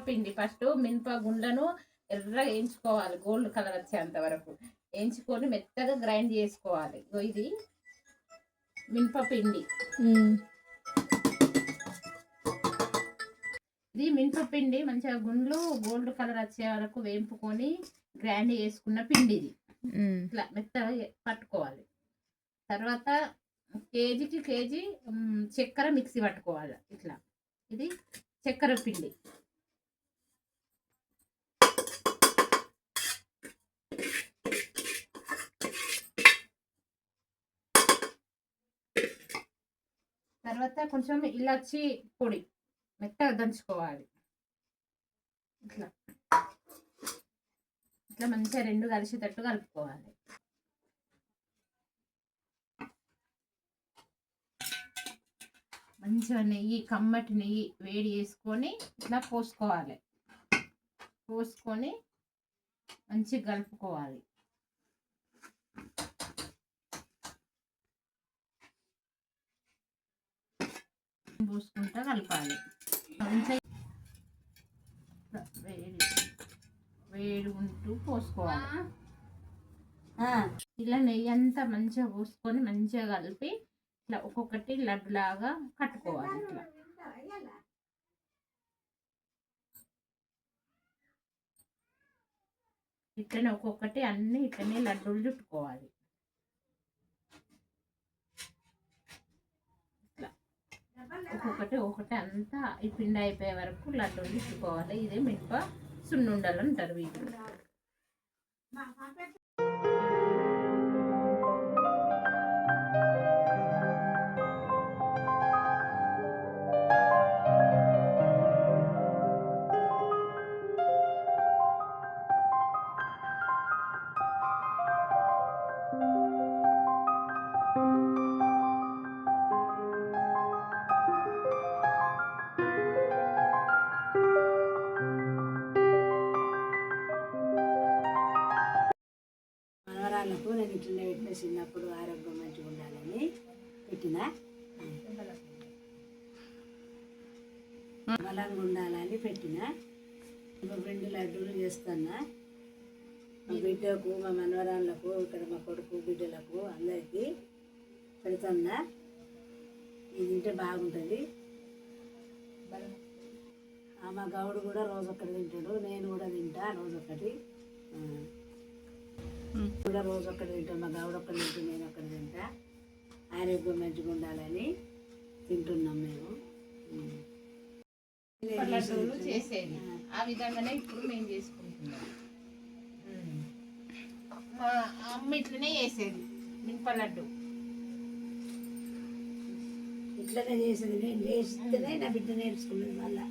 పిండి ఫస్ట్ మినప గుండ్లను ఎర్రగా వేయించుకోవాలి, గోల్డ్ కలర్ వచ్చేంత వరకు వేయించుకొని మెత్తగా గ్రైండ్ చేసుకోవాలి. ఇది మినపపిండి. ఇది మినపపిండి మంచిగా గుండ్లు గోల్డ్ కలర్ వచ్చే వరకు వేయింపుకొని గ్రైండ్ చేసుకున్న పిండి. ఇది ఇట్లా మెత్తగా పట్టుకోవాలి. తర్వాత కేజీకి కేజీ చక్కెర మిక్సీ పట్టుకోవాలి. ఇట్లా ఇది చక్కెర పిండి. తర్వాత కొంచెం ఇలాచి పొడి మెత్తగా దంచుకోవాలి. ఇట్లా ఇట్లా మంచిగా రెండు కలిసేటట్టు కలుపుకోవాలి. మంచిగా నెయ్యి, కమ్మటి నెయ్యి వేడి చేసుకొని ఇట్లా పోసుకోవాలి. పోసుకొని మంచిగా కలుపుకోవాలి. పోసుకుంటా కలపాలి. మంచిగా వేడి ఉంటూ పోసుకోవాలి. ఇలా నెయ్యి అంతా మంచిగా పోసుకొని మంచిగా కలిపి ఇట్లా ఒక్కొక్కటి లడ్డు లాగా కట్టుకోవాలి. ఇట్లా ఇట్లనే ఒక్కొక్కటి అన్ని ఇట్లనే లడ్డూలు చుట్టుకోవాలి. ఇట్లా ఒక్కొక్కటి అంతా ఈ పిండి అయిపోయే వరకు లడ్డూలు చుట్టుకోవాలి. ఇదే మినప సున్నుండలు అంటారు వీటిని. మనవరాళ్ళకు నేను ఇట్లనే పెట్టిన, చిన్నప్పుడు ఆరోగ్యం మంచిగా ఉండాలని పెట్టిన, బలంగా ఉండాలని పెట్టిన. ఇప్పుడు 2 లడ్డూలు చేస్తున్నా. మా బిడ్డకు, మా మనవరాళ్ళకు, ఇక్కడ మా కొడుకు బిడ్డలకు అందరికీ పెడుతున్నా. ఇది తింటే బాగుంటుంది. మా గౌడు కూడా రోజు ఒక్కటి తింటాడు, నేను కూడా తింటా రోజు ఒకటి. కూడా రోజు ఒక్కటి తింటాను. మా గౌడు ఒక్కటి తింటూ నేను ఒక్కటి తింటా. ఆరోగ్యం మంచిగా ఉండాలని తింటున్నాం మేము. లడ్డూలు చేసేది ఆ విధంగానే ఇప్పుడు మేము చేసుకుంటున్నాం. మా అమ్మ ఇట్లనే చేసేది మినప లడ్డు. ఇట్లనే చేసేది. నేను చేస్తేనే నా బిడ్డ నేర్చుకున్నది. మళ్ళీ